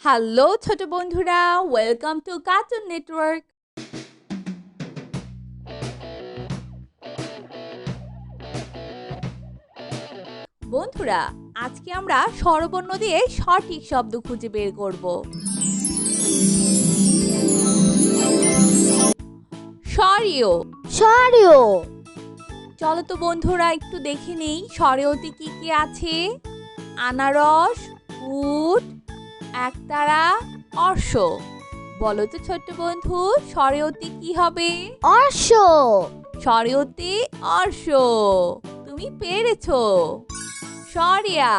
Hello ছোট বন্ধুরা, welcome to cartoon network. বন্ধুরা, আজকে আমরা স্বরবর্ণ দিয়ে সঠিক শব্দ খুঁজে বের করব। স্বরীয়। সরিও চলো তো বন্ধুরা একটু দেখে নেই স্বরীয়তে কি কি আছে। আনারস, উট, একতারা, অর্শ। বলো তো ছোট্ট বন্ধু, স্বরীয়তে কি হবে? অর্শ স্বরীয়তে অর্শ। তুমি পেরেছো। সরিয়া।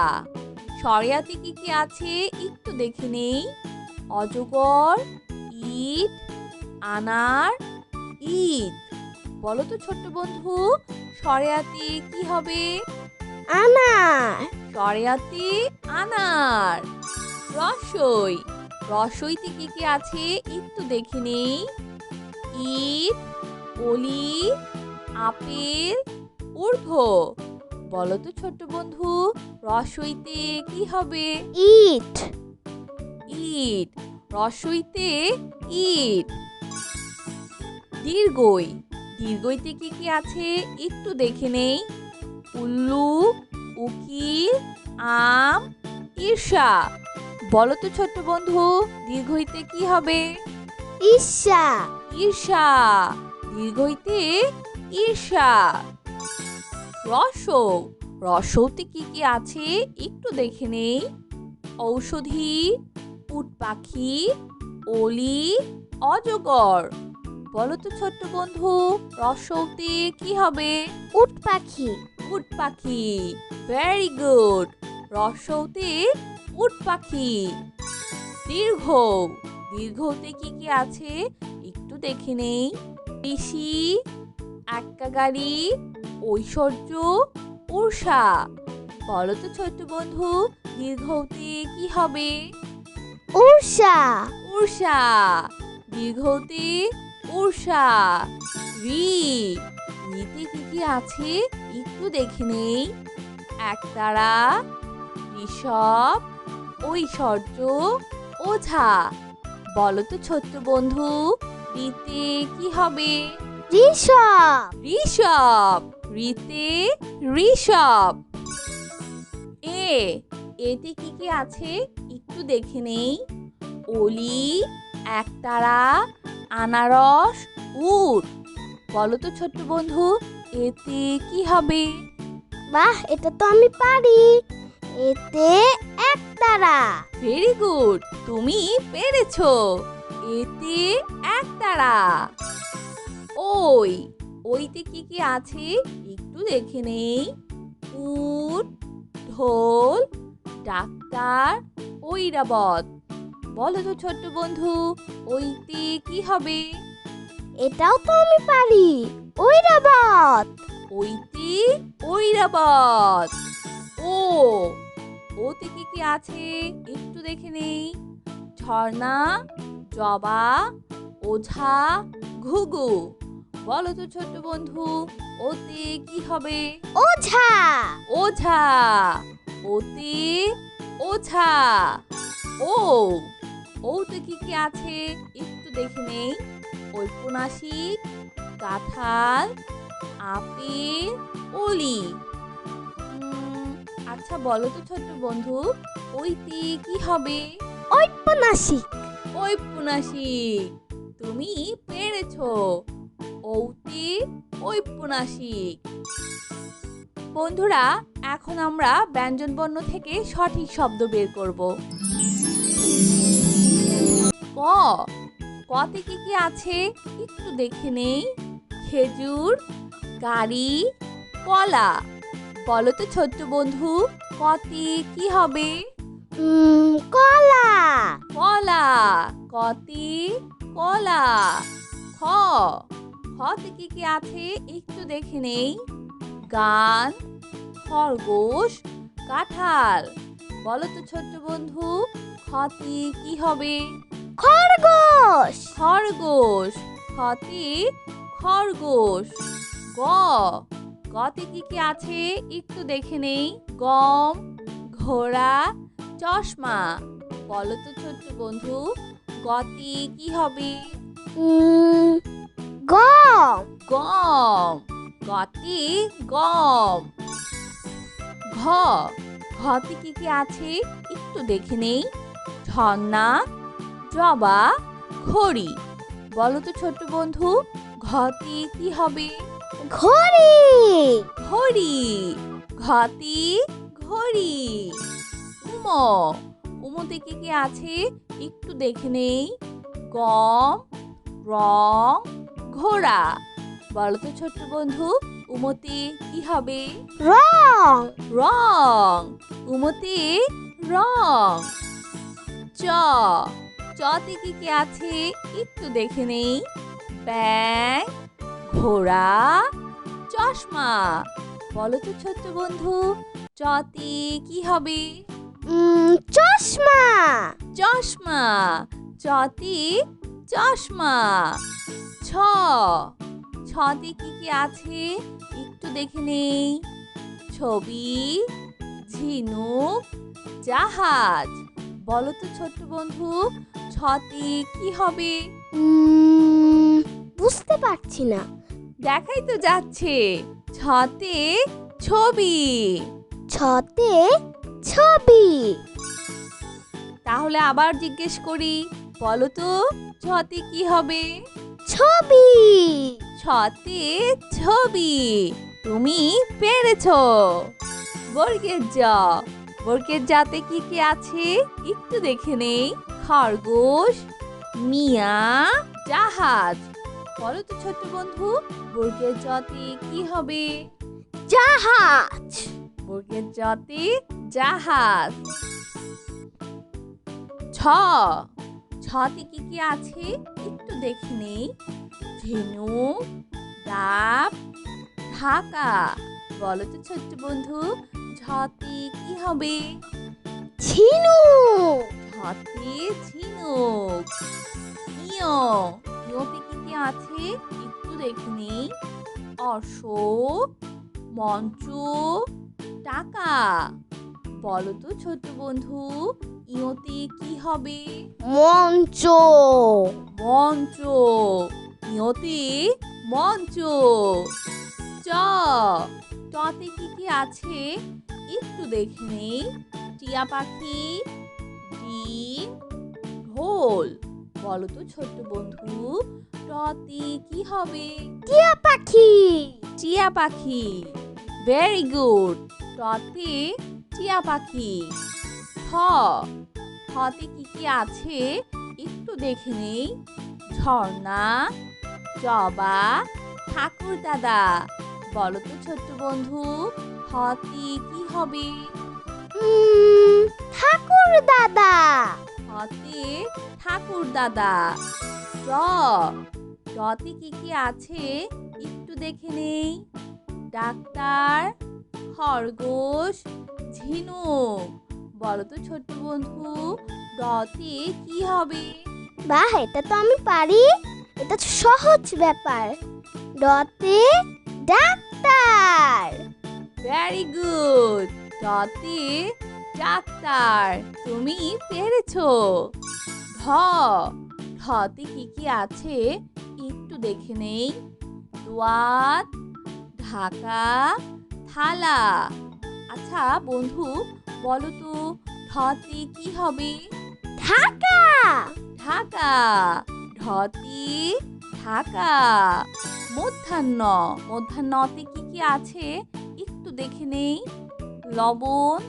সরিয়াতে কি কি আছে একটু দেখে নেই। অজগর, ইট, আনার, ঈদ। বলো তো ছোট্ট বন্ধু, সরিয়াতে কি হবে? আনার সরিয়াতে আনার। রসই। রসইতে কি কি আছে একটু দেখে নেই। ইট, অলি, আপেল, ঊর্ধ্ব। বলো তো ছোট্ট বন্ধু, রসইতে কি হবে? ইট ইট। রসইতে ইট। দীর্ঘই। দীর্ঘইতে কি কি আছে একটু দেখে নেই। উল্লু, উকিল, আম, ঈর্ষা। বলো তো ছোট্ট বন্ধু, দীর্ঘইতে কি হবে? ঈর্ষা ঈর্ষা। দীর্ঘইতে ঈর্ষা। রসৌ। রসৌতে কি কি আছে একটু দেখে নেই। ঔষধি, উট পাখি, অলি, অজগর। বলো তো ছোট্ট বন্ধু, রসৌতে কি হবে? উট পাখি উট পাখি। Very good. রসৌতে উট পাখি। দীর্ঘ। দীর্ঘতে কি কি আছে একটু দেখে নেই। ঋষি, এক্কাগাড়ি, ঐশ্বর্য, ঊষা। বলো তো ছোট্ট বন্ধু, দীর্ঘতে কি হবে? ঊষা ঊষা। দীর্ঘতে ঊষা। রি। রিতে কি কি আছে একটু দেখে নেই। একতারা, ঋষভ, ঐশ্বর্য, ওঝা। বলো তো ছোট্ট বন্ধু, রিতে কি হবে? ঋষভ ঋষভ। রিতে ঋষভ। এ। এতে কি কি আছে একটু দেখে নেই। অলি, একতারা, আনারস, উট। বলো তো ছোট্ট বন্ধু, এতে কি হবে? বাহ, এটা তো আমি পারি। এতে একতারা ভেরি গুড, তুমি পেরেছো। এতে একতারা। ওই। ওইতে কি কি আছে একটু দেখে নেই। উট, ঢোল, ডাক্তার, ঐরাবত। বলো তো ছোট্ট বন্ধু, ওইতে কি হবে? এটাও তো আমি পারি। ঐরাবত ওইতে ঐরাবত। ও। ওতে কি কি আছে একটু দেখে নেই। ঝর্ণা, জবা, ওঝা, ঘুঘু। বলো তো ছোট্ট বন্ধু, ওতে কি হবে? ওঝা ওঝা। ওতে ওঝা। ও। ওতে কি কি আছে একটু দেখে নেই। ঔপন্যাসিক, কাঁঠাল, আপেল, অলি। আচ্ছা বলো তো ছোট্ট বন্ধু, ওইতে কি হবে? ঔপন্যাসিক ঔপন্যাসিক। তুমি পেরেছো। ঔতে ঔপন্যাসিক। বন্ধুরা, এখন আমরা ব্যঞ্জনবর্ণ থেকে সঠিক শব্দ বের করব। ক। কতে কি কি আছে একটু দেখে নেই। খেজুর, গাড়ি, কলা। বলো তো ছোট্ট বন্ধু, কতে কি হবে? কলা কলা। কতে কলা। খ। খতে কি কি আছে একটু দেখে নেই। গান, খরগোশ, কাঁঠাল। বলো তো ছোট্ট বন্ধু, খতে কি হবে? খরগোশ খরগোশ। খতে খরগোশ। গ। গতে কি কি আছে একটু দেখে নেই। গম, ঘোড়া, চশমা। বলো তো ছোট্ট বন্ধু, গতে কি হবে? গম। গম। গতে গম। ঘ। ঘতে কি কি আছে একটু দেখে নেই। ঝর্ণা, জবা, ঘড়ি। বলো তো ছোট্ট বন্ধু, ঘতে কি হবে? ঘড়ি। ঘড়ি। ঘতে ঘড়ি। উম। উমতে কি কি আছে একটু দেখে নেই। গম, রং, ঘোড়া। বলো তো ছোট্ট বন্ধু, উমতে কি হবে? রং। রং। উমতে রং। চ। চতে কি কি আছে একটু দেখে নেই। ব্যাং, ঘোড়া, চশমা। বলো তো ছোট্ট বন্ধু, চতে কি হবে? চশমা। চশমা। চতে চশমা। ছ। ছতে কি কি আছে একটু দেখে নেই। ছবি, ঝিনুক, জাহাজ। বলো তো ছোট্ট বন্ধু, ছতে কি হবে? বুঝতে পারছি না। দেখাই তো যাচ্ছে, ছতে ছবি। ছতে ছবি। তাহলে আবার জিজ্ঞেস করি, বলো তো ছতে কি হবে? ছবি। ছতে ছবি। তুমি পেরেছো। বর্গের জ। বর্গের জাতে কি কি আছে একটু দেখে নেই। খরগোশ, মিয়া, জাহাজ। বলো তো ছোট্ট বন্ধু, বর্গের জতে কি হবে? জাহাজ। বর্গের জতে জাহাজ। ছ। ছতে কি কি আছে একটু দেখে নেই। ঝিনুক, ডাব, ঢাকা। বলো তো ছোট্ট বন্ধু, ছতে কি হবে? ঝিনুক। ছতে ঝিনুক। ইয়। ইয়তে কি কি আছে একটু দেখে নেই। অশোক, মঞ্চ, টাকা। বলো তো ছোট্ট বন্ধু, ইয়তে কি হবে? মঞ্চ। মঞ্চ। ইয়তে মঞ্চ। চ। টতে কি কি আছে একটু দেখে নেই। টিয়া পাখি, ডিম, ঢোল। বলো তো ছোট্ট বন্ধু, টতে কি হবে? টিয়া পাখি। টিয়া পাখি। Very good. টতে টিয়া পাখি। ঠ। ঠতে কি কি আছে একটু দেখে নেই। ঝর্ণা, জবা, ঠাকুর দাদা। বলো তো ছোট্ট বন্ধু, ঠতে কি হবে? ঠাকুর দাদা। ঠতে ঠাকুর দাদা। ট। টতে কি কি আছে একটু দেখে নেই। ডাক্তার, খরগোশ, ঝিনুক। বলো তো ছোট্ট বন্ধু, ডতে কি হবে? বাহ, এটা তো আমি পারি। এটা তো সহজ ব্যাপার। ডতে ডাক্তার। Very good. ডতে ডাক্তার। তুমি পেরেছো। ঢ। ঢতে কি কি আছে একটু দেখে নেই। দোয়াত, ঢাকা, থালা। আচ্ছা বন্ধু, বলো তো ঢতে কি হবে? ঢাকা। ঢাকা। ঢতে ঢাকা। মধ্যাহ্ন। মধ্যাহ্নতে কি কি আছে একটু দেখে নেই। লবণ,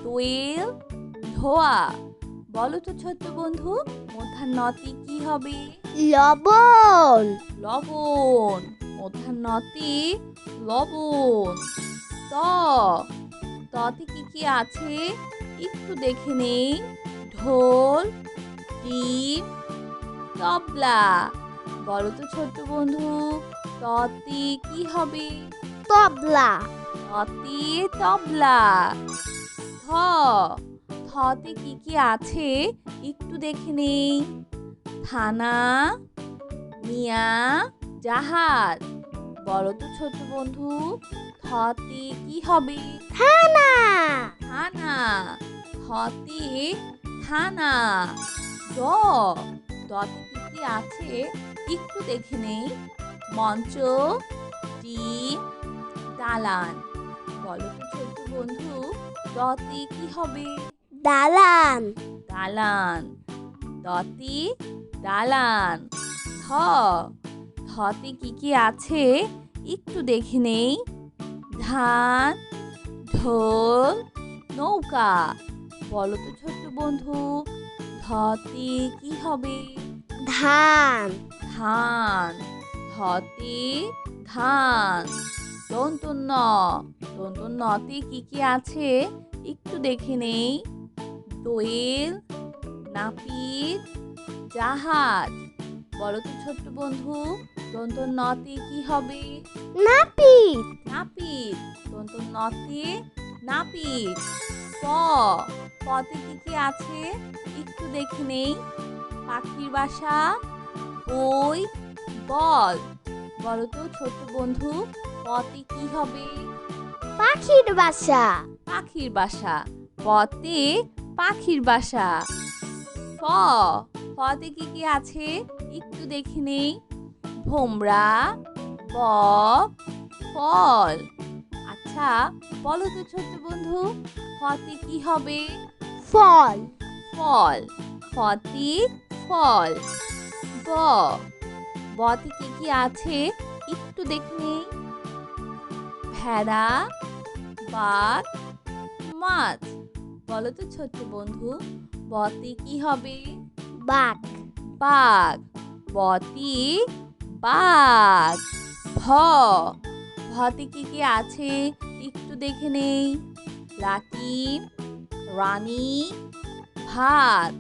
দোয়েল, ধোয়া। বলো তো ছোট্ট বন্ধু, মধ্যাহ্নতে কি হবে? লবণ। লবণ। মধ্যাহ্নতে লবণ। ত। ততে কি কি আছে একটু দেখে নেই। ঢোল, ডিম, তবলা। বলো তো ছোট্ট বন্ধু, ততে কি হবে? তবলা। ততে তবলা। থ। থতে কি কি আছে একটু দেখে নেই। থানা, মিয়া, জাহাজ। বলো তো ছোট্ট বন্ধু, থতে কি হবে? থানা। থানা। থতে থানা। দ দতে কি কি আছে একটু দেখে নেই। মঞ্চ, টিম, দালান। বলো তো ছোট্ট বন্ধু, দতে কি হবে? দালান। দালান। দতে দালান। ধ ধতে কি কি আছে একটু দেখে নেই। ধান, ঢোল, নৌকা। বলো তো ছোট্ট বন্ধু, ধতে কি হবে? ধান। ধান। ধতে ধান। দন্ত ন দন্ত নতে কি কি আছে একটু দেখে নেই। দোয়েল, নাপিত, জাহাজ। বলো তো ছোট্ট বন্ধু, দন্ত নতে কি হবে? নাপিত। নাপিত। দন্ত নতে নাপিত। প পতে কি কি আছে একটু দেখে নেই। পাখির বাসা, বই, বল। বলো তো ছোট্ট বন্ধু, পতে কি হবে? পাখির বাসা। পাখির বাসা। পতে পাখির বাসা। ফ ফতে কি কি আছে একটু দেখে নেই। ভোমরা, বক, ফল। আচ্ছা, বলো তো ছোট্ট বন্ধু, ফতে কি হবে? ফল। ফল। ফতে ফল। ব বতে কি কি আছে একটু দেখে নেই। ভেড়া, বাঘ, মাছ। বলো তো ছোট্ট বন্ধু, বতে কি হবে? বাঘ। বাঘ। বতে বাঘ। ভ ভতে কি কি আছে একটু দেখে নেই। লাঠি, রানী, ভাত।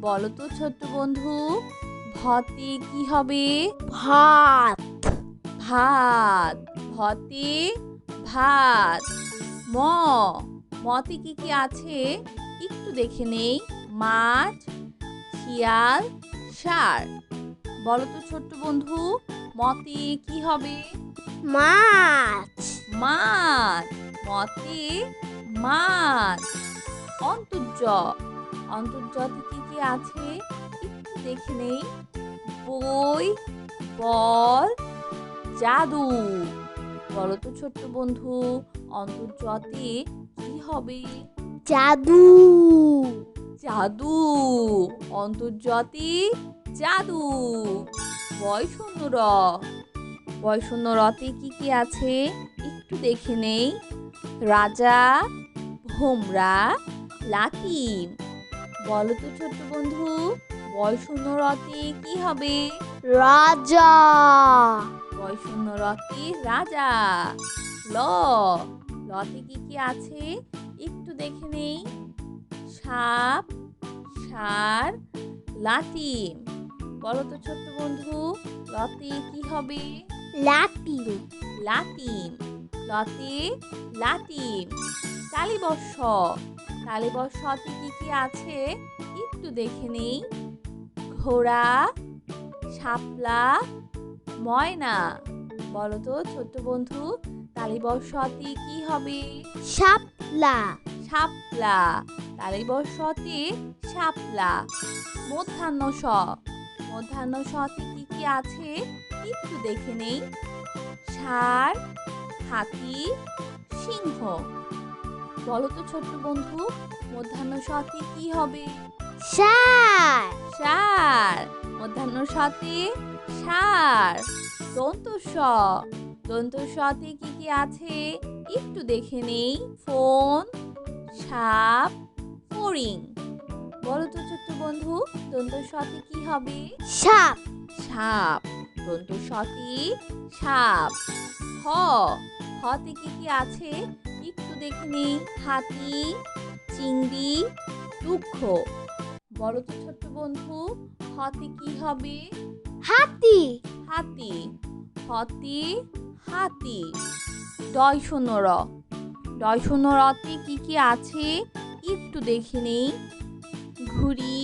বলো তো ছোট্ট বন্ধু, ভতে কি হবে? ভাত। ভাত। ভতে ভাত। ম মতে কি কি আছে একটু দেখে নেই। মাছ, শিয়াল, ষাঁড়। বলো তো ছোট্ট বন্ধু, মতে কি হবে? মাছ। মাছ। মতে মাছ। অন্তর্জ অন্তর্জতে কি কি আছে একটু দেখে নেই। বই, বল, জাদু। বলো তো ছোট্ট বন্ধু, অন্তর্জতে কি হবে? জাদু। জাদু। অন্তর্জতে জাদু। বয় শূন্য র বয় শূন্য রতে কি কি আছে একটু দেখে নেই। রাজা, ভোমরা, লাকিম। বলো তো ছোট্ট বন্ধু, বয় শূন্য রতে কি হবে? রাজা। বয় শূন্য রতে রাজা। ল লতে কি কি আছে একটু দেখে নেই। সাপ, ষাঁড়, লাটিম। বলো তো ছোট্ট বন্ধু, লতে কি হবে? লাঠি। লাটিম। লতে লাটিম। তালিবর্ষ তালিবর্ষতে কি কি আছে একটু দেখে নেই। ঘোড়া, শাপলা, ময়না। বলো তো ছোট্ট বন্ধু, তালিবর্ষতে কি হবে? শাপলা। শাপলা। তালিবর্ষতে শাপলা। মধ্যাহ্ন স মধ্যাহ্ন সতে কি কি আছে একটু দেখে নেই। ষাঁড়, হাতি, সিংহ। বলো তো ছোট্ট বন্ধু, মধ্যাহ্ন সতে কি হবে? ষাঁড়। ষাঁড়। মধ্যাহ্ন সতে ষাঁড়। দন্ত স দন্ত সতে কি কি আছে একটু দেখে নেই। ফোন, সাপ, ফড়িং। বলো তো ছোট্ট বন্ধু, দন্ত সতে কি হবে? সাপ। সাপ। দন্ত সতে সাপ। হ হতে কি কি আছে একটু দেখে নেই। হাতি, চিংড়ি, দুঃখ। বলো তো ছোট্ট বন্ধু, হতে কি হবে? হাতি। হাতি। হতে হাতি। ডয় শূন্য র ডয় শূন্য রতে কি কি আছে একটু দেখে নেই। ঘুড়ি,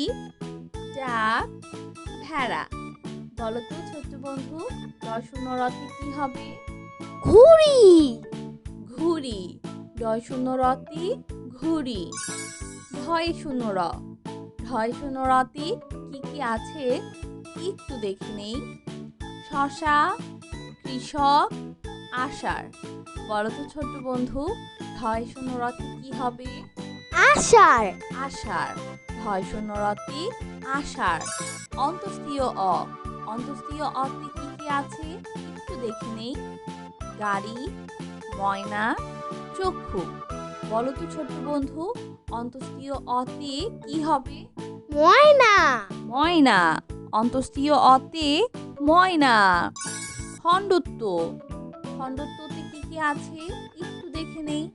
ডাক, ভেড়া। বলো তো ছোট্ট বন্ধু, ডয় শূন্য রতে কি হবে? ঘুড়ি। ঘুড়ি। ডয় শূন্য রতে ঘুড়ি। ধয় শূন্য র ঢয় শূন্য রতে কি কি আছে একটু দেখে নেই। শশা, কৃষক, আষাঢ়। বলো তো ছোট্ট বন্ধু, ঢয় শূন্য রতে কি হবে? আষাঢ়। আষাঢ়। ঢয় শূন্য রতে আষাঢ়। অন্তস্থীয় অ, অন্তস্থীয় অতে কি কি আছে একটু দেখে নেই। গাড়ি, ময়না, চক্ষু। বলো তো ছোট্ট বন্ধু, অন্তস্থীয় অতে কি হবে? ময়না। ময়না। অন্তস্থীয় অতে ময়না। খণ্ডত্ব, খণ্ডত্বতে কি কি আছে একটু দেখে নেই।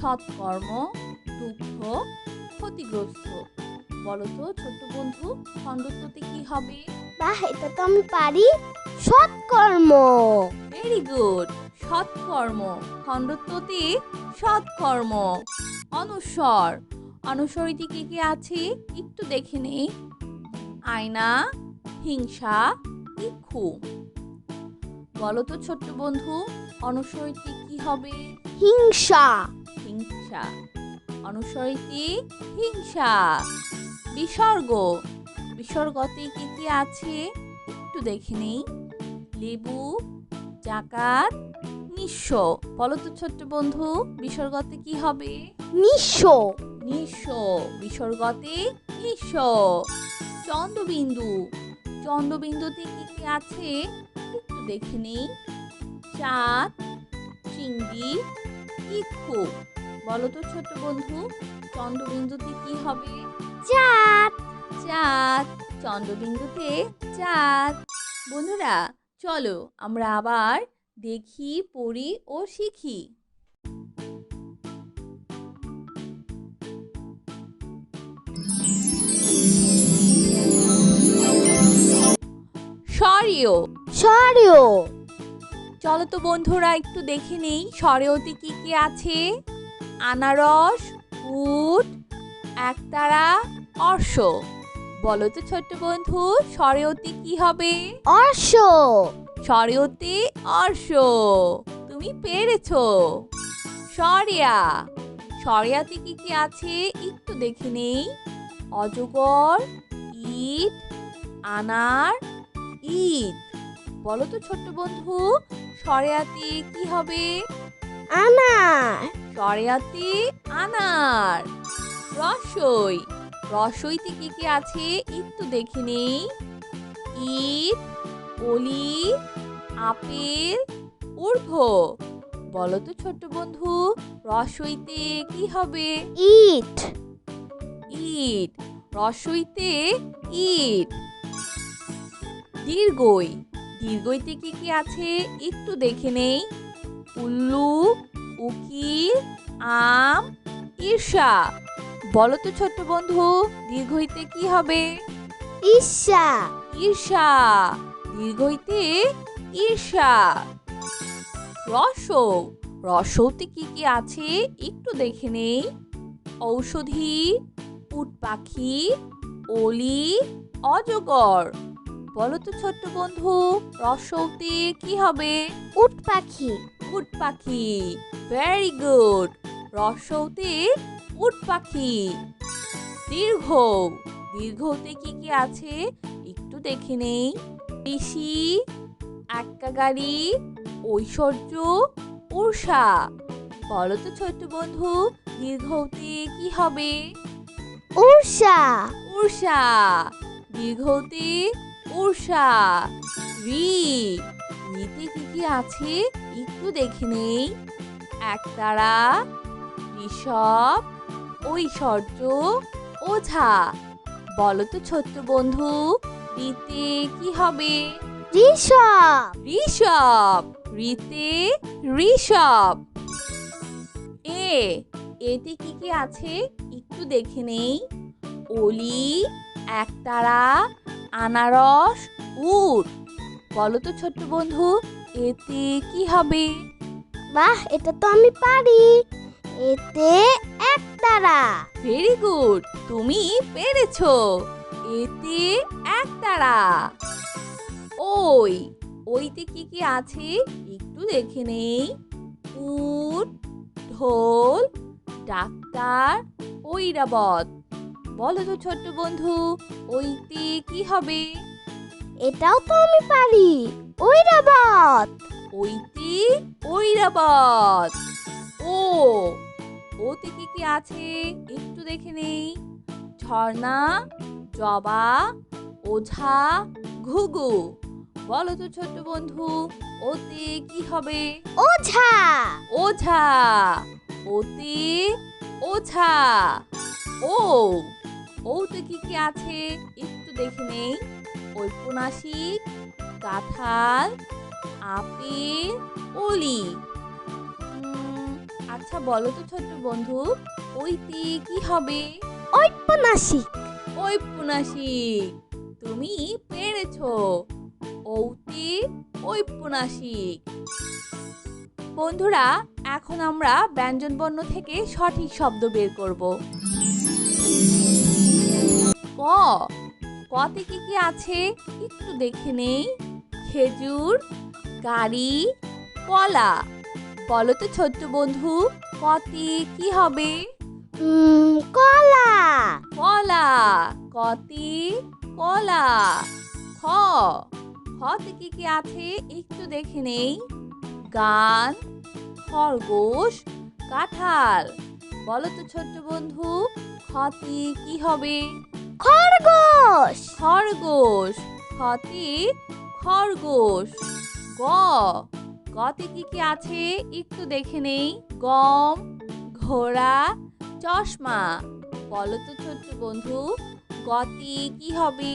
সৎকর্ম, দুঃখ, ক্ষতিগ্রস্ত। বলো তো ছোট্ট বন্ধু, খণ্ডত্বতে কি হবে? বাহ, এটা তো আমি পারি। সৎকর্ম। ভেরি গুড, সৎকর্ম। খণ্ডত্বতে সৎকর্ম। অনুস্বর, অনুস্বরীতে কি কি আছে একটু দেখে নেই। আয়না, হিংসা, ইক্ষু। বলো তো ছোট্ট বন্ধু, অনুস্বরীতে কি হবে? হিংসা। হিংসা। অনুস্বরীতে হিংসা। বিসর্গ, বিসর্গতে কি কি আছে একটু দেখে নেই। লেবু, জাকাত, নিঃস্ব। বলো তো ছোট্ট বন্ধু, বিসর্গতে কি হবে? নিঃস্ব। নিঃস্ব। বিসর্গতে নিঃস্ব। চন্দ্রবিন্দু, চন্দ্রবিন্দুতে কি কি আছে একটু দেখে নেই। চাঁদ, চিংড়ি, ইক্ষু। বলো তো ছোট্ট বন্ধু, চন্দ্রবিন্দুতে কি হবে? চাঁদ। চাঁদ। চন্দ্রবিন্দুতে চাঁদ। বন্ধুরা, চলো আমরা আবার দেখি, পড়ি ও শিখি। স্বরীয়, স্বরীয়। চলো তো বন্ধুরা একটু দেখে নেই স্বরেওতে কি কি আছে। আনারস, উট, একতারা, অর্শ। বলো তো ছোট্ট বন্ধু, স্বরেওতে কি হবে? অর্শ। স্বরেওতে অর্শ। তুমি পেরেছো। স্বরিয়া, স্বরিয়াতে কি কি আছে একটু দেখে নেই। অজগর, ইট, আনার, ঈদ। বলো তো ছোট্ট বন্ধু, স্বরেয়াতে কি হবে? আনার। স্বরেয়াতে আনার। রসই, রসইতে কি কি আছে একটু দেখে নেই। ইট, অলি, আপেল, ঊর্ধ্ব। বলো তো ছোট্ট বন্ধু, রসইতে কি হবে? ইট। ইট। রসইতে ইট। দীর্ঘই, দীর্ঘইতে কি কি আছে একটু দেখে নেই। উল্লু, উকিল, আম, ঈর্ষা। বলো তো ছোট্ট বন্ধু, দীর্ঘইতে কি হবে? ঈর্ষা। ঈর্ষা। দীর্ঘইতে ঈর্ষা। রসৌ, রসৌতে কি কি আছে একটু দেখে নেই। ঔষধি, উট পাখি, অলি, অজগর। বলো তো ছোট্ট বন্ধু, রসৌতে কি হবে? উট পাখি। উট পাখি। Very good. রসৌতে উট পাখি। দীর্ঘ, দীর্ঘতে কি কি আছে একটু দেখে নেই। ঋষি, এক্কা গাড়ি, ঐশ্বর্য, ঊষা। বলো তো ছোট্ট বন্ধু, দীর্ঘতে কি হবে? ঊষা। ঊষা। দীর্ঘতে ঊষা। ঋ, ঋতে কি কি আছে একটু দেখে নেই। একতারা, ঋষভ, ঐশ্বর্য, ওঝা। বলো তো ছোট্ট বন্ধু, ঋতে কি হবে? ঋষভ। ঋষভ। ঋতে ঋষভ। এ, এতে কি কি আছে একটু দেখে নেই। অলি, একতারা, আনারস, উট। বলো তো ছোট্ট বন্ধু, এতে কি হবে? বাহ, এটা তো আমি পারি। এতে একতারা। ভেরি গুড, তুমি পেরেছো। এতে একতারা। ওই, ওইতে কি কি আছে একটু দেখে নেই। উট, ঢোল, ডাক্তার, ঐরাবত। বলো তো ছোট্ট বন্ধু, ওইতে কি হবে? এটাও তো আমি পারি। ঐরাবত। ওইতে ঐরাবত। ও, ওতে কি কি আছে একটু দেখে নেই। ঝর্ণা, জবা, ওঝা, ঘুঘু। বলো তো ছোট্ট বন্ধু, ওতে কি হবে? ওঝা। ওঝা। ওতে ওঝা। ও, ওতে কি কি আছে একটু দেখে নেই। ঔপন্যাসিক, কাঁঠাল, আপেল, অলি। আচ্ছা বলো তো ছোট্ট বন্ধু, ওইতে কি হবে? ঔপন্যাসিক। ঔপন্যাসিক। তুমি পেরেছো। ওতে ঔপন্যাসিক। বন্ধুরা, এখন আমরা ব্যঞ্জনবর্ণ থেকে সঠিক শব্দ বের করব। ক, কতে কি কি আছে একটু দেখে নেই। খেজুর, গাড়ি, কলা। বলো তো ছোট্ট বন্ধু, কতে কি হবে? কলা। কলা। কতে কলা। খ, খতে কি কি আছে একটু দেখে নেই। গান, খরগোশ, কাঁঠাল। বলো তো ছোট্ট বন্ধু, খতে কি হবে? খরগোশ। খরগোশ। খতে খরগোশ। গ, গতে কি কি আছে একটু দেখে নেই। গম, ঘোড়া, চশমা। বলো তো ছোট্ট বন্ধু, গতে কি হবে?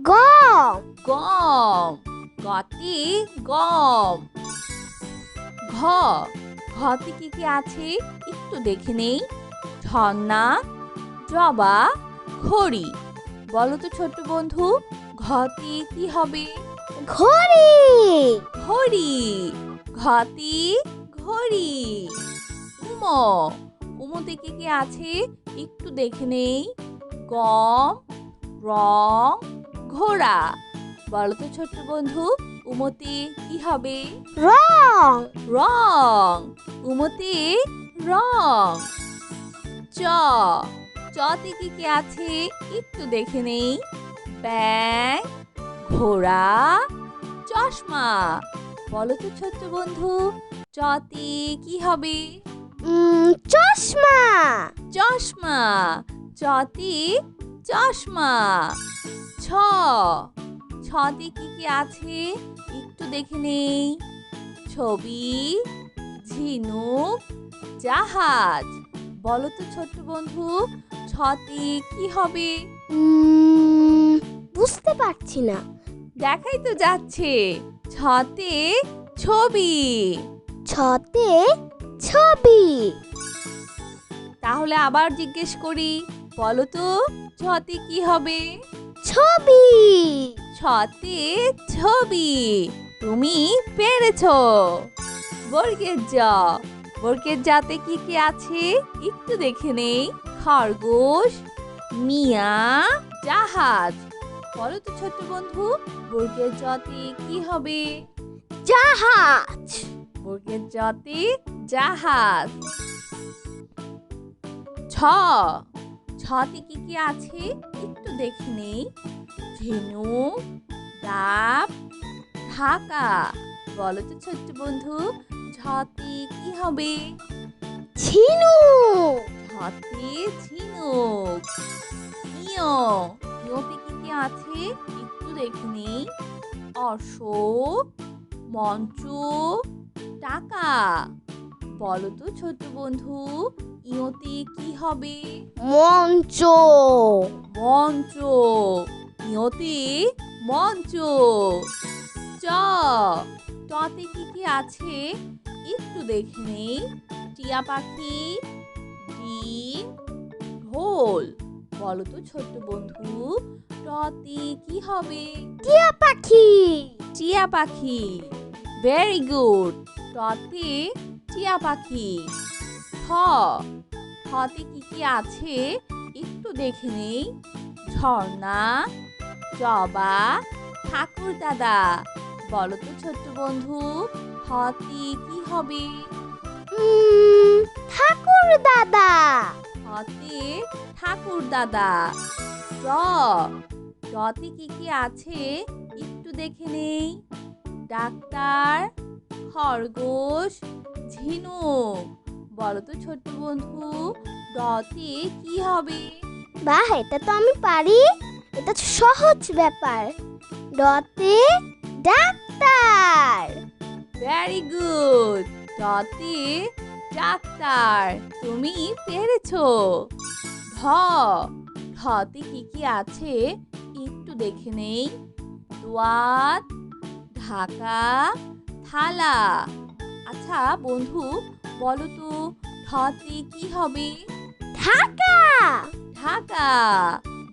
গম। গম। গতে গম। ঘ, ঘতে কি কি আছে একটু দেখে নেই। ঝর্ণা, জবা, ঘড়ি। বলো তো ছোট্ট বন্ধু, ঘতে কি হবে? ঘড়ি। ঘড়ি। ঘতে ঘড়ি। উম, উমতে কি কি আছে একটু দেখে নেই। গম, রং, ঘোড়া। বলো তো ছোট্ট বন্ধু, উমতে কি হবে? রং। রং। উমতে রং। চ, চতে কি কি আছে একটু দেখে নেই। ব্যাং, ঘোড়া, চশমা। বলো তো ছোট্ট বন্ধু, চতে কি হবে? চশমা। চশমা। চতে চশমা। ছ, ছতে কি কি আছে একটু দেখে নেই। ছবি, ঝিনুক, জাহাজ। বলো তো ছোট্ট বন্ধু, ছতে কি হবে? বুঝতে পারছি না। দেখাই তো যাচ্ছে। ছতে ছবি। ছতে ছবি। তাহলে আবার জিজ্ঞেস করি, বলো তো ছতে কি হবে? ছবি। ছতে ছবি। তুমি পেরেছো। বর্গের জ, বর্গের জাতে কি কি আছে একটু দেখে নেই। খরগোশ, মিয়া, জাহাজ। বলো তো ছোট্ট বন্ধু, বর্গের জতে কি হবে? জাহাজ। বর্গের জতে জাহাজ। ছ, ছতে কি কি আছে একটু দেখে নেই। ঝিনুক, ডাব, ঢাকা। বলো তো ছোট্ট বন্ধু, ঝতে কি হবে? ঝিনুক। ঝতে ঝিনুক। ইয়, ইয়তে কি কি আছে একটু দেখে নেই। অশোক, মঞ্চ, টাকা। বলো তো ছোট্ট বন্ধু, ইয়তে কি হবে? মঞ্চ। মঞ্চ। ইয়তে মঞ্চ। চ, টতে কি কি আছে একটু দেখে নেই। টিয়া পাখি, ডিম, ঢোল। বলো তো ছোট্ট বন্ধু, টতে কি হবে? টিয়া পাখি। টিয়া পাখি। Very good. টতে টিয়া পাখি। ঠ, ঠতে কি কি আছে একটু দেখে নেই। ঝর্ণা, জবা, ঠাকুর দাদা। বলো তো ছোট্ট বন্ধু, ঠতে কি হবে? ঠাকুর দাদা। ঠ ঠতে ঠাকুর দাদা। ট টতে কি আছে একটু দেখে নেই। ডাক্তার, খরগোশ, ঝিনুক। বলো তো ছোট্ট বন্ধু, ডতে কি হবে? বাহ, এটা তো আমি পারি। এটা তো সহজ ব্যাপার। ডতে ডাক্তার। Very good. ডতে ডাক্তার, তুমি পেরেছো। ঢ ঢতে কি আছে একটু দেখে নেই। দোয়াত, ঢাকা, থালা। আচ্ছা বন্ধু, বলো তো ঢতে কি হবে? ঢাকা। ঢাকা।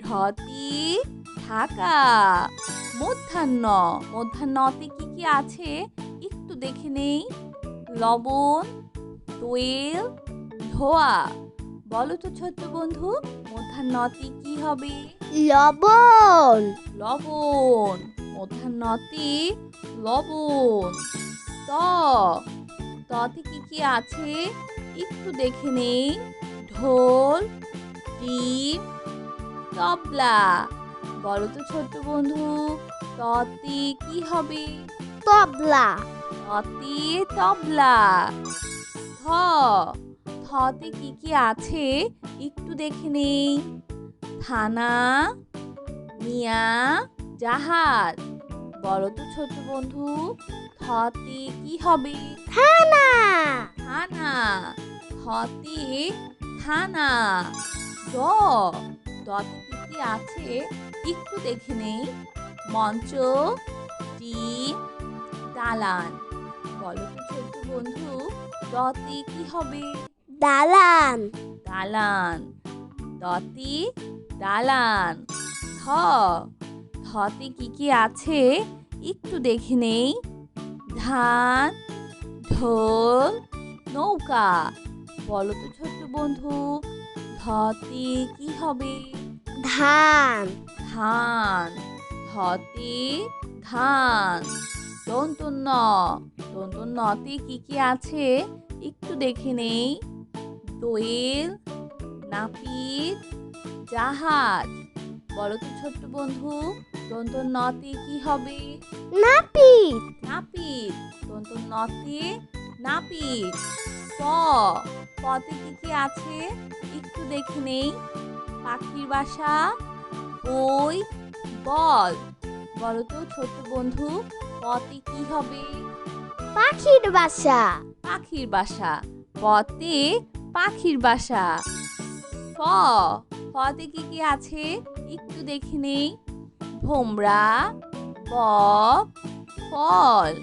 ঢতে ঢাকা। মধ্যাহ্ন মধ্যাহ্নতে কি আছে একটু দেখে নেই। লবণ, দোয়েল, ধোয়া। বলো তো ছোট্ট বন্ধু, মধ্যাহ্নতে কি হবে? লবণ। লবণ। মধ্যাহ্নতে লবণ। ত ততে কি আছে একটু দেখে নেই। ঢোল, ডিম, তবলা। বলো তো ছোট্ট বন্ধু, ততে কি হবে? তবলা। ততে তবলা। থ থতে কি আছে একটু দেখে নেই। থানা, মিয়া, জাহাজ। বলো তো ছোট্ট বন্ধু, থতে কি হবে? থানা। থানা। থতে থানা। দ দতে কি আছে একটু দেখে নেই। মঞ্চ, টিম, দালান। বলো তো ছোট্ট বন্ধু, দতে কি হবে? দালান। দালান। দতে দালান। ধ ধতে কি আছে একটু দেখে নেই। ধান, ঢোল, নৌকা। বলো তো ছোট্ট বন্ধু, ধতে কি হবে? ধান। ধান। ধতে ধান। দন্তন্য দন্তন্যতে কি আছে একটু দেখে নেই। দোয়েল, নাপিত, জাহাজ। বলো তো ছোট্ট বন্ধু, দন্তন্যতে কি হবে? নাপিত। নাপিত। দন্তন্যতে নাপিত। প পতে কি আছে একটু দেখে নেই। পাখির বাসা, বই, বল। বলো তো ছোট্ট বন্ধু, পতে কি হবে? পাখির বাসা। পাখির বাসা। পতে পাখির বাসা। ফ ফতে কি আছে একটু দেখে নেই। ভোমরা, বক, ফল।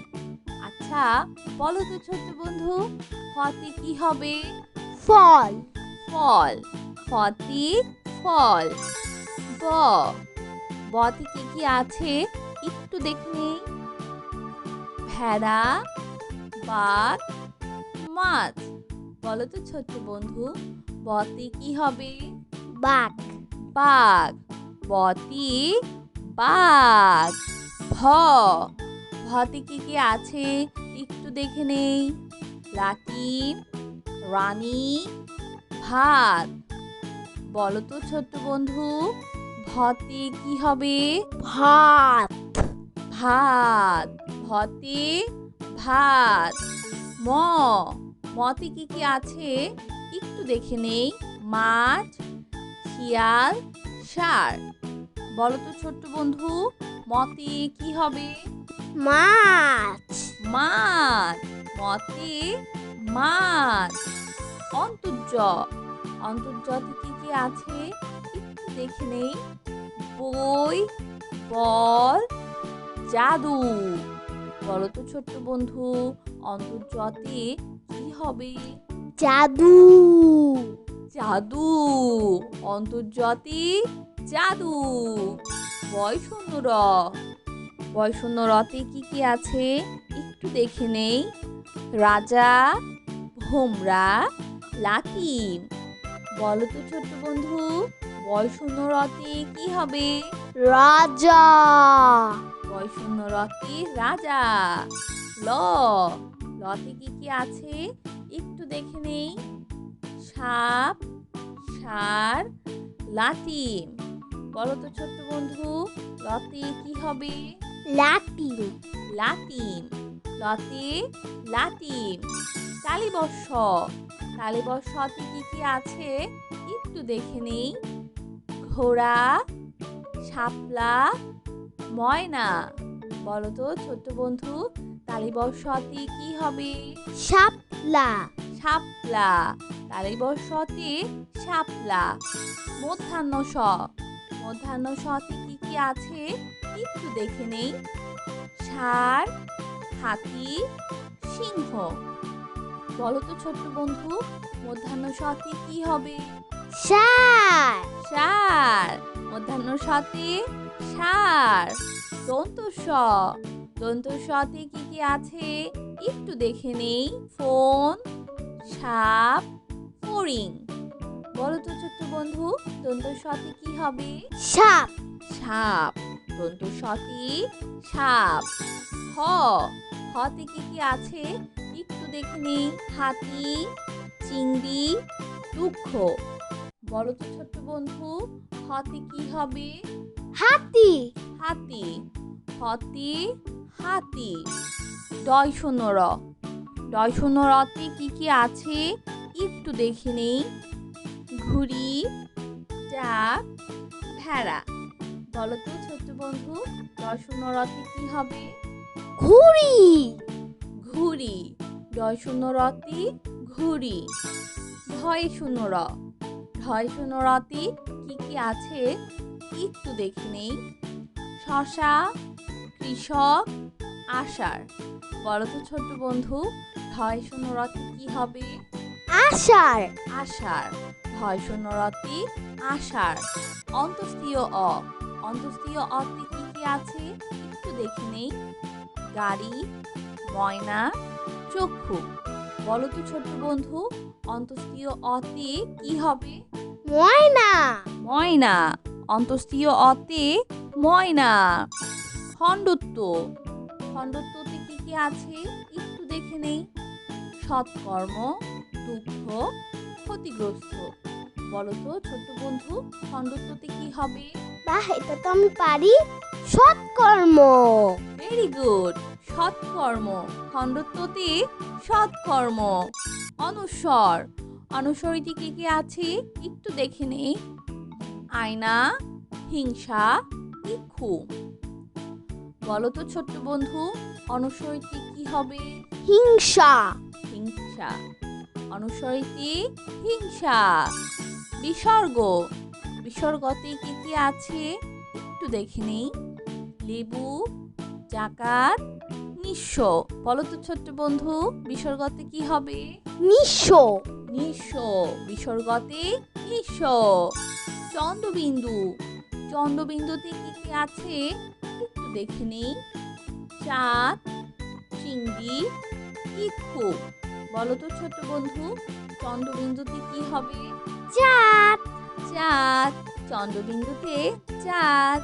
আচ্ছা বলো তো ছোট্ট বন্ধু, ফতে কি হবে? ফল। ফল। ফতে ফল। ব বতে কি আছে একটু দেখে নেই। ভেড়া, বাঘ, মাছ। বলো তো ছোট্ট বন্ধু, বতে কি হবে? বাঘ। বাঘ। বতে বাঘ। ভ ভতে কি আছে একটু দেখে নেই। লাঠি, রানী, ভাত। বলো তো ছোট্ট বন্ধু, ভতে কি হবে? ভাত। ভাত। ভতে ভাত। ম মতে কি আছে একটু দেখে নেই। মাছ, শিয়াল, ষাঁড়। বলো তো ছোট্ট বন্ধু, মতে কি হবে? মাছ। মাছ। মতে মাছ। অন্তর্য অন্তর্যতে কি আছে একটু দেখে নেই। বই, বল, জাদু। বলো তো ছোট্ট বন্ধু, অন্তর্যতে কি হবে? জাদু। জাদু। অন্তর্যতে জাদু। বয়শূন্য র বয়শূন্য রতে কি আছে একটু দেখে নেই। রাজা, ভোমরা, লাটিম। বলো তো ছোট্ট বন্ধু, বয়শূন্য রতে কি হবে? রাজা। বয়শূন্য রতে রাজা। ল লতে কি আছে একটু দেখে নেই। সাপ, ষাঁড় লাটিম। বলো তো ছোট্ট বন্ধু, লতে কি হবে? লাটিম। লাটিম। লতে লাটিম। তালিবর্ষ। তালিবর্ষতে কি কি আছে একটু দেখে নেই। ঘোড়া, শাপলা, ময়না। বলো তো ছোট্ট বন্ধু, তালিবর্ষতে কি হবে? শাপলা। শাপলা। তালিবর্ষতে শাপলা। মধ্যাহ্ন স। মধ্যাহ্ন সতে কি কি আছে একটু দেখে নেই। ষাঁড়, হাতি, সিংহ। বলো তো ছোট্ট বন্ধু, মধ্যাহ্ন সতে কি হবে? ষাঁড়। ষাঁড়। মধ্যাহ্ন সতে ষাঁড়। দন্ত স। দন্ত সতে কি কি আছে একটু দেখে নেই। ফোন, সাপ, ফড়িং। বলো তো ছোট্ট বন্ধু, দন্ত সতে কি হবে? সাপ। সাপ। দন্ত সতে সাপ। হ। হতে কি কি আছে একটু দেখে নেই। হাতি, চিংড়ি, দুঃখ। বলো তো ছোট্ট বন্ধু, হতে কি হবে? হাতি। হাতি। হতে হাতি। ডয় শূন্য র। ডয় শূন্য রতে কি কি আছে একটু দেখে নেই। ঘুড়ি, ডাক, ভেড়া। বলো তো ছোট্ট বন্ধু, ডয় শূন্য রতে কি হবে? ঘুড়ি। ঘুড়ি। ডয় শূন্য রতে ঘুড়ি। ঢয় শূন্য র। ঢয় শূন্য রতে কি কি আছে একটু দেখে নেই। শশা, কৃষক, আষাঢ়। বলো তো ছোট্ট বন্ধু, ঢয় শূন্য রতে কি হবে? আষাঢ়। আষাঢ়। ঢয় শূন্য রতে আষাঢ়। অন্তস্তীয় অ। অন্তস্তীয় অতে কি কি আছে একটু দেখে নেই। গাড়ি, ময়না, চক্ষু। বলো তো ছোট্ট বন্ধু, অন্তস্তীয় অতে কি হবে? ময়না। ময়না। অন্তস্তীয় অতে ময়না। খণ্ডত্ব। খণ্ডত্বতে কি কি আছে একটু দেখে নেই। সৎকর্ম, দুঃখ, ক্ষতিগ্রস্ত। বলো তো ছোট্ট বন্ধু, খণ্ডত্বতে কি হবে? বাহ, এটা তো আমি পারি। সৎকর্ম। Very good. সৎকর্ম। খণ্ডত্বতে সৎকর্ম। অনুস্বর। অনুস্বরীতে কি কি আছে একটু দেখে নেই। আয়না, হিংসা, ইক্ষু। বলো তো ছোট্ট বন্ধু, অনুস্বরীতে কি হবে? হিংসা। হিংসা। অনুস্বরীতে হিংসা। বিসর্গ। বিসর্গতে কি কি আছে একটু দেখে নেই। লেবু, জাকাত, নিঃস্ব। বলো তো ছোট্ট বন্ধু, বিসর্গতে কি হবে? নিঃস্ব। নিঃস্ব। বিসর্গতে নিঃস্ব। চন্দ্রবিন্দু। চন্দ্রবিন্দুতে কি কি আছে একটু দেখে নেই। চাঁদ, চিংড়ি, ইক্ষু। বলো তো ছোট্ট বন্ধু, চন্দ্রবিন্দুতে কি হবে? চাঁদ। চাঁদ। চন্দ্রবিন্দুতে চাঁদ।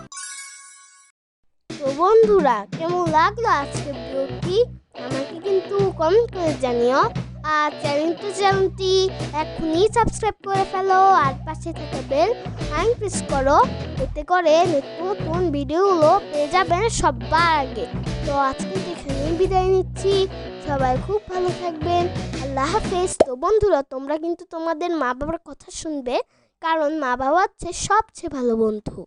তো বন্ধুরা, কেমন লাগলো আজকের ভিডিওটি আমাকে কিন্তু কমেন্ট করে জানিও। আর চ্যানেলটি এখনই সাবস্ক্রাইব করে ফেলো, আর পাশে থাকা বেল আইকন প্রেস করো, এতে করে নতুন ভিডিওগুলো পেয়ে যাবেন সবার আগে। তো আজকে এখানেই বিদায় নিচ্ছি। সবাই খুব ভালো থাকবেন। আল্লাহ হাফেজ। তো বন্ধুরা, তোমরা কিন্তু তোমাদের মা বাবার কথা শুনবে, কারণ মা বাবা হচ্ছে সবচেয়ে ভালো বন্ধু।